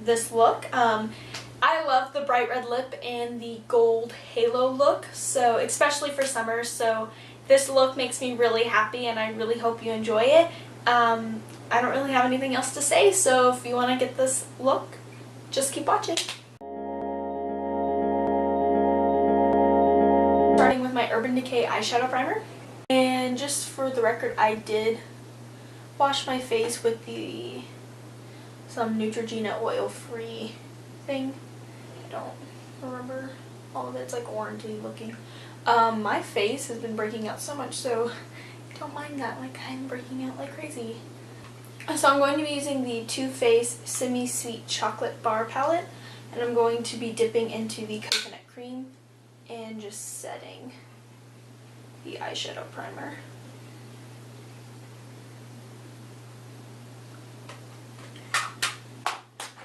this look. I love the bright red lip and the gold halo look, so especially for summer, so this look makes me really happy and I really hope you enjoy it. I don't really have anything else to say, so if you want to get this look, just keep watching. Starting with my Urban Decay eyeshadow primer. And just for the record, I did wash my face with some Neutrogena oil-free thing. I don't remember all of it. It's like orangey looking. My face has been breaking out so much, so don't mind that. Like, I'm breaking out like crazy. So I'm going to be using the Too Faced Semi-Sweet Chocolate Bar Palette, and I'm going to be dipping into the coconut cream and just setting the eyeshadow primer.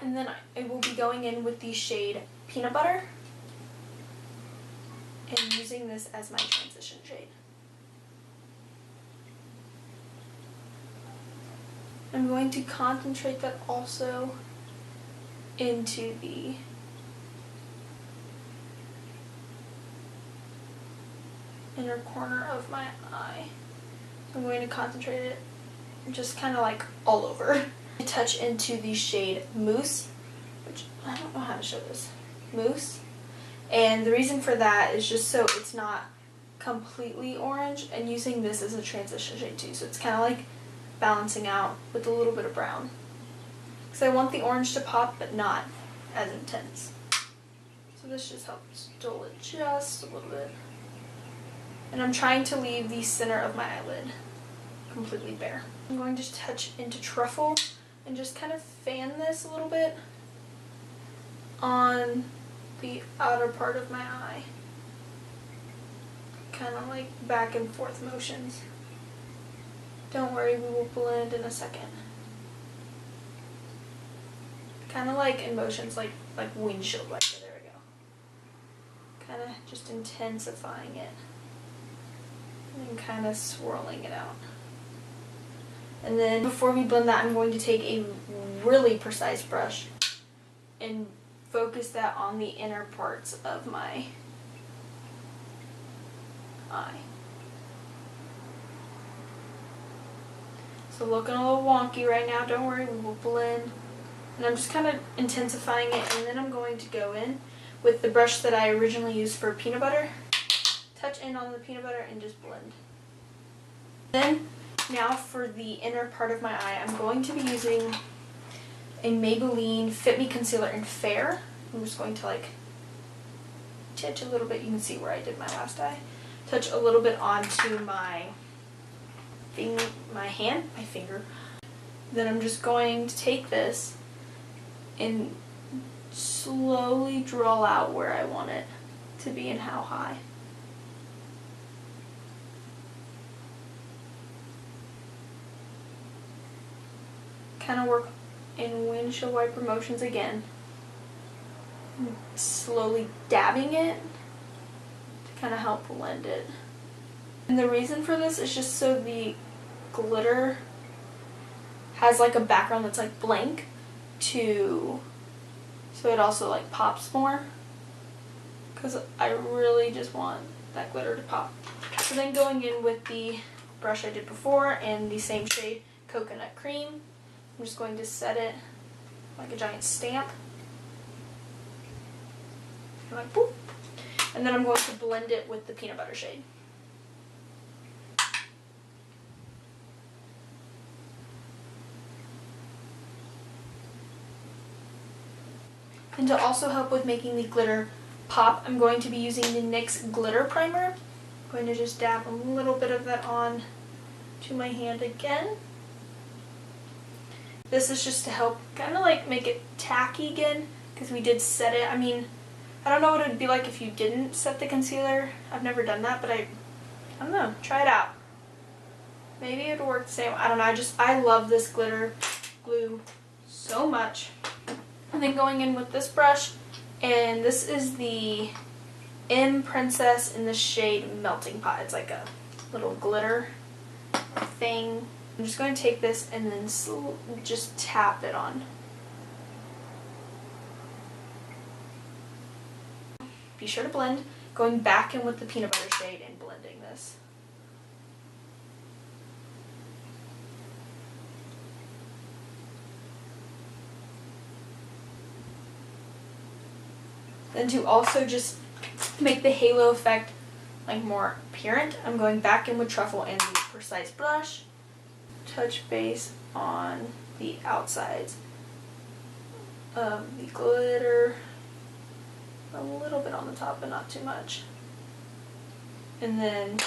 And then I will be going in with the shade Peanut Butter and using this as my transition shade. I'm going to concentrate that also into the inner corner of my eye. I'm going to concentrate it just kind of like all over. I touch into the shade Mousse, which I don't know how to show this. Mousse. And the reason for that is just so it's not completely orange, and using this as a transition shade too. So it's kind of like balancing out with a little bit of brown. Because I want the orange to pop, but not as intense. So this just helps dull it just a little bit. And I'm trying to leave the center of my eyelid completely bare. I'm going to touch into Truffle and just kind of fan this a little bit on the outer part of my eye. Kind of like back and forth motions. Don't worry, we will blend in a second. Kind of like in motions like windshield wiper. There we go. Kind of just intensifying it. And kind of swirling it out. And then before we blend that, I'm going to take a really precise brush and focus that on the inner parts of my eye. So looking a little wonky right now, don't worry, we will blend. And I'm just kind of intensifying it, and then I'm going to go in with the brush that I originally used for peanut butter. Touch in on the peanut butter and just blend. Then, now for the inner part of my eye, I'm going to be using a Maybelline Fit Me Concealer in Fair. I'm just going to like touch a little bit. You can see where I did my last eye. Touch a little bit onto my finger. Then I'm just going to take this and slowly draw out where I want it to be and how high. Kind of work in windshield wiper motions again. Slowly dabbing it to kind of help blend it. And the reason for this is just so the glitter has like a background that's like blank so it also like pops more, because I really just want that glitter to pop. So then going in with the brush I did before and the same shade Coconut Cream, I'm just going to set it like a giant stamp. Like boop. And then I'm going to blend it with the peanut butter shade. And to also help with making the glitter pop, I'm going to be using the NYX Glitter Primer. I'm going to just dab a little bit of that on to my hand again. This is just to help kind of like make it tacky again, because we did set it. I mean, I don't know what it would be like if you didn't set the concealer. I've never done that, but I don't know. Try it out. Maybe it would work the same. I don't know. I love this glitter glue so much. And then going in with this brush, and this is the M Princess in the shade Melting Pot. It's like a little glitter thing. I'm just going to take this and then just tap it on. be sure to blend, going back in with the peanut butter shade and blending this. Then to also just make the halo effect like more apparent, I'm going back in with truffle and the Precise brush. Touch base on the outsides of the glitter. A little bit on the top, but not too much. And then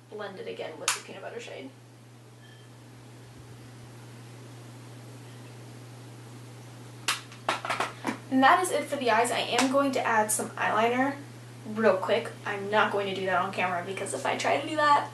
blend it again with the peanut butter shade. And that is it for the eyes. I am going to add some eyeliner real quick. I'm not going to do that on camera because if I try to do that,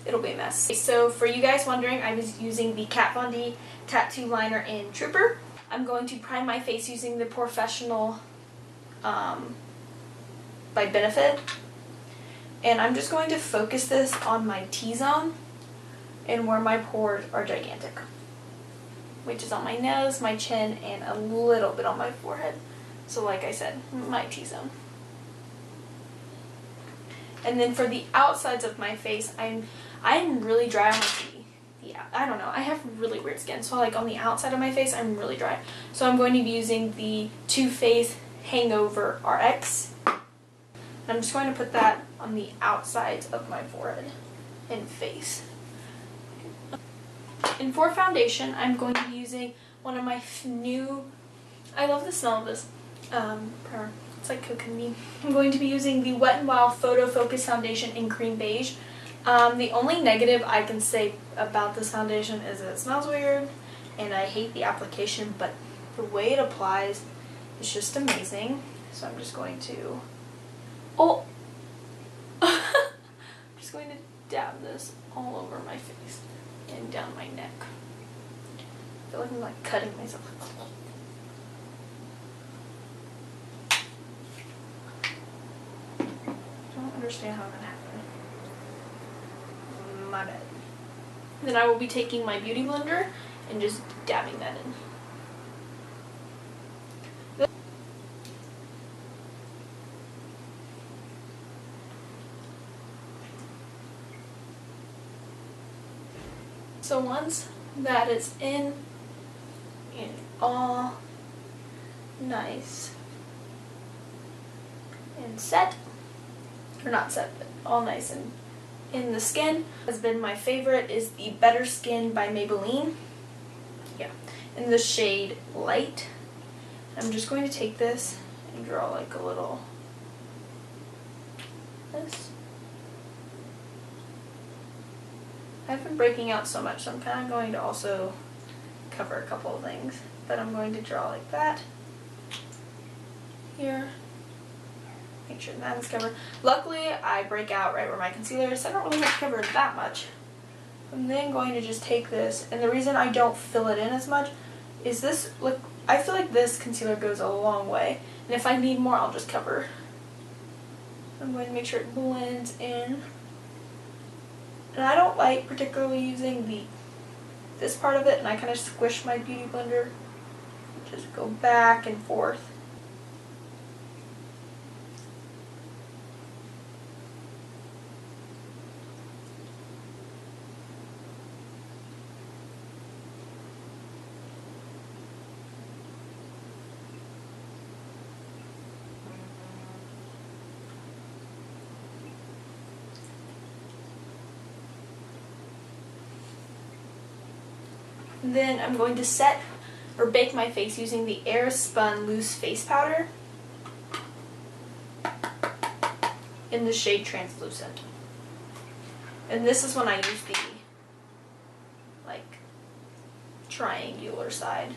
it'll be a mess. So for you guys wondering, I was using the Kat Von D Tattoo Liner in Trooper. I'm going to prime my face using the Professional by Benefit. And I'm just going to focus this on my T-zone and where my pores are gigantic, which is on my nose, my chin, and a little bit on my forehead. So like I said, my T-zone. And then for the outsides of my face, I'm really dry on I don't know, I have really weird skin, so like on the outside of my face, I'm really dry. So I'm going to be using the Too Faced Hangover RX. And I'm just going to put that on the outsides of my forehead and face. And for foundation, I'm going to be using one of my new, I love the smell of this primer. It's like coconut. I'm going to be using the Wet n Wild Photo Focus Foundation in Cream Beige. The only negative I can say about this foundation is that it smells weird and I hate the application, but the way it applies is just amazing. So I'm just going to, I'm just going to dab this all over my face and down my neck. I feel like I'm like cutting myself. I don't understand how that happened. My bad. Then I will be taking my beauty blender and just dabbing that in. So once that is in and all nice and set, or not set, but all nice and in the skin, has been my favorite is the Better Skin by Maybelline. Yeah, in the shade Light. I'm just going to take this and draw like a little this. I've been breaking out so much, so I'm kind of going to also cover a couple of things. But I'm going to draw like that here. Make sure that is covered. Luckily, I break out right where my concealer is, so I don't really have to cover it that much. I'm then going to just take this, and the reason I don't fill it in as much is this, look, I feel like this concealer goes a long way, and if I need more, I'll just cover. I'm going to make sure it blends in. And I don't like particularly using this part of it, and I kind of squish my beauty blender. Just go back and forth. And then I'm going to set or bake my face using the Airspun Loose Face Powder in the shade Translucent. And this is when I use the like triangular side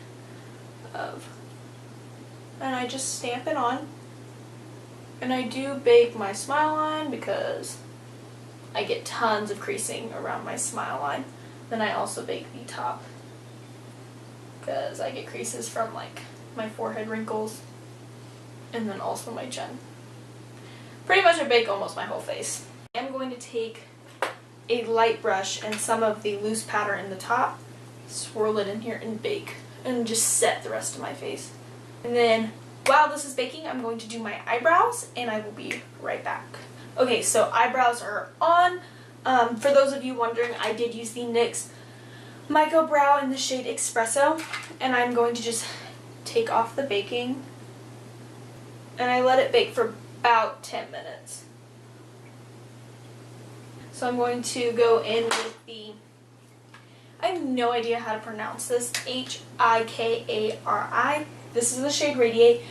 of, and I just stamp it on. And I do bake my smile line because I get tons of creasing around my smile line. Then I also bake the top because I get creases from like my forehead wrinkles and then also my chin. Pretty much I bake almost my whole face. I'm going to take a light brush and some of the loose powder in the top, swirl it in here and bake, and just set the rest of my face. And then while this is baking, I'm going to do my eyebrows, and I will be right back. Okay, so eyebrows are on. For those of you wondering, I did use the NYX Micro Brow in the shade Espresso, and I'm going to just take off the baking, and I let it bake for about 10 minutes. So I'm going to go in with the, I have no idea how to pronounce this, Hikari. This is the shade Radiate.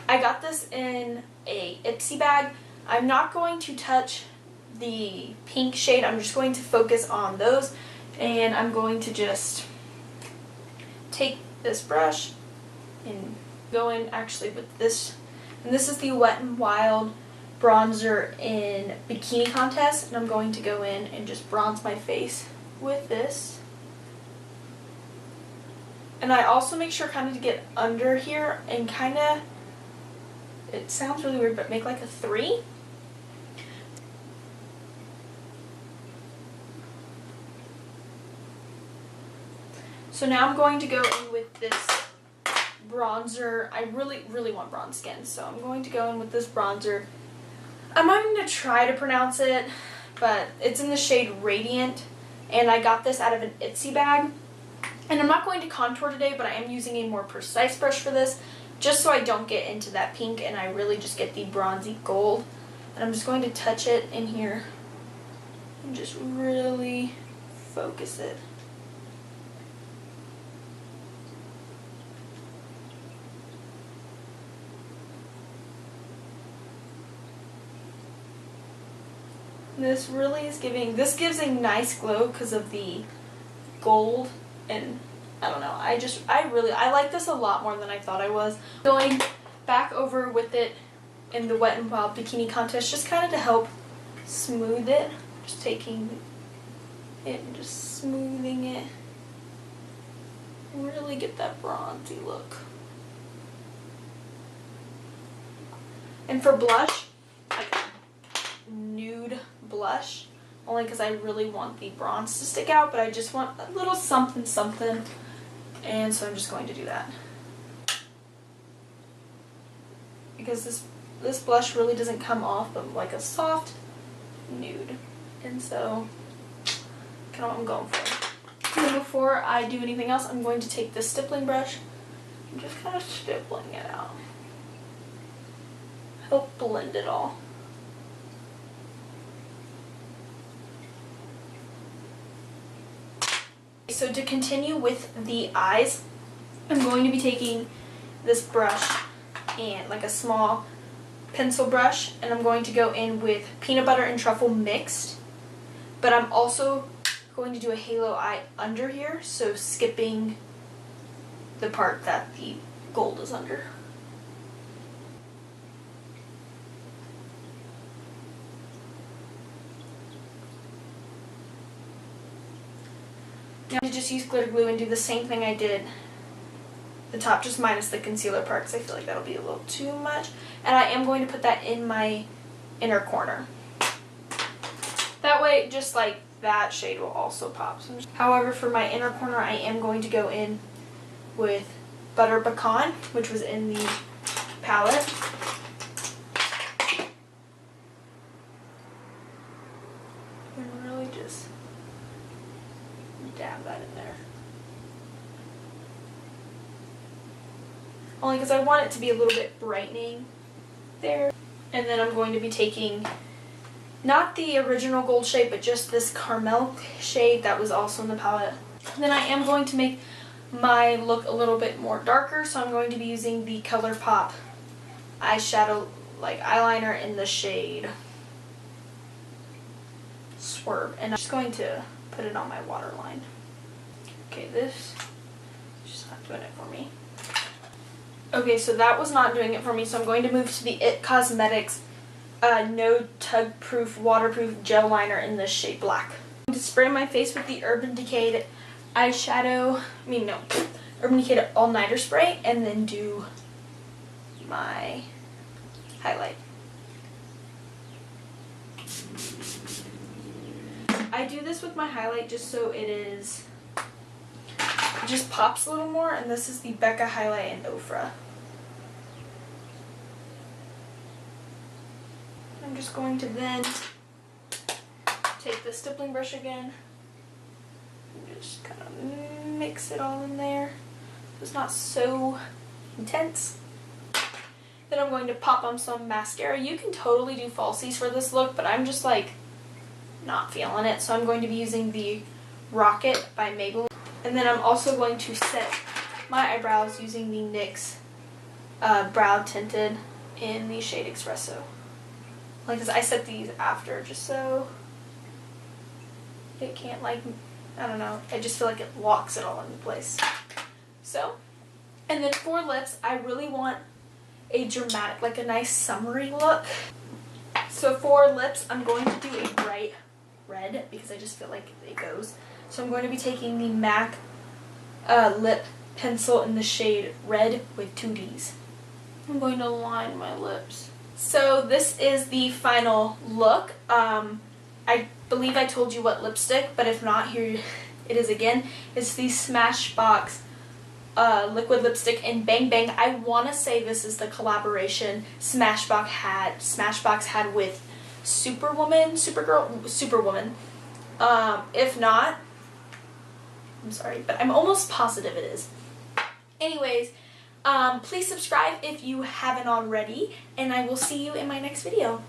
I got this in a Ipsy bag. I'm not going to touch the pink shade. I'm just going to focus on those, and I'm going to just take this brush and go in actually with this, and this is the Wet n Wild bronzer in Bikini Contest, and I'm going to go in and just bronze my face with this. And I also make sure kind of to get under here and kind of, it sounds really weird, but make like a 3. So now I'm going to go in with this bronzer. I really want bronze skin, so I'm going to go in with this bronzer. I'm not going to try to pronounce it, but it's in the shade Radiant, and I got this out of an Ipsy bag. And I'm not going to contour today, but I am using a more precise brush for this, just so I don't get into that pink and I really just get the bronzy gold. And I'm just going to touch it in here and just really focus it. This really is giving, this gives a nice glow because of the gold, and I don't know, I like this a lot more than I thought I was. Going back over with it in the Wet n Wild Bikini Contest just kind of to help smooth it. Just taking it and just smoothing it. Really get that bronzy look. And for blush, like nude blush, only because I really want the bronze to stick out, but I just want a little something something, and so I'm just going to do that. Because this blush really doesn't come off, but like a soft nude, and so kind of what I'm going for. And before I do anything else, I'm going to take this stippling brush and just kind of stippling it out. Help blend it all. So to continue with the eyes, I'm going to be taking this brush and like a small pencil brush, and I'm going to go in with peanut butter and truffle mixed, but I'm also going to do a halo eye under here, so skipping the part that the gold is under. Now to just use glitter glue and do the same thing I did the top, just minus the concealer part, because I feel like that'll be a little too much. And I am going to put that in my inner corner. That way, just like that shade will also pop. However, for my inner corner, I am going to go in with Butter Pecan, which was in the palette. And really just dab that in there. Only because I want it to be a little bit brightening there. And then I'm going to be taking not the original gold shade, but just this caramel shade that was also in the palette. And then I am going to make my look a little bit more darker, so I'm going to be using the ColourPop eyeshadow like eyeliner in the shade Swerve, and I'm just going to put it on my waterline. Okay, this is just not doing it for me. Okay, so that was not doing it for me, so I'm going to move to the IT Cosmetics No Tug Proof Waterproof Gel Liner in the shade Black. I'm going to spray my face with the Urban Decay Urban Decay All Nighter Spray, and then do my highlight. I do this with my highlight just so it just pops a little more, and this is the Becca highlight in Ofra. just going to then take the stippling brush again and just kind of mix it all in there. It's not so intense. Then I'm going to pop on some mascara. You can totally do falsies for this look, but I'm just like not feeling it. So I'm going to be using the Rocket by Maybelline. And then I'm also going to set my eyebrows using the NYX Brow Tinted in the shade Espresso. Like this, I set these after just so it can't, like, I don't know, I just feel like it locks it all into place. So, and then for lips, I really want a dramatic, like a nice summery look. So for lips, I'm going to do a bright red because I just feel like it goes. So I'm going to be taking the MAC lip pencil in the shade Red with 2 Ds. I'm going to line my lips. So this is the final look. I believe I told you what lipstick, but if not, here it is again. It's the Smashbox liquid lipstick in Bang Bang. I want to say this is the collaboration Smashbox had with Superwoman. If not, I'm sorry, but I'm almost positive it is. Anyways, please subscribe if you haven't already, and I will see you in my next video.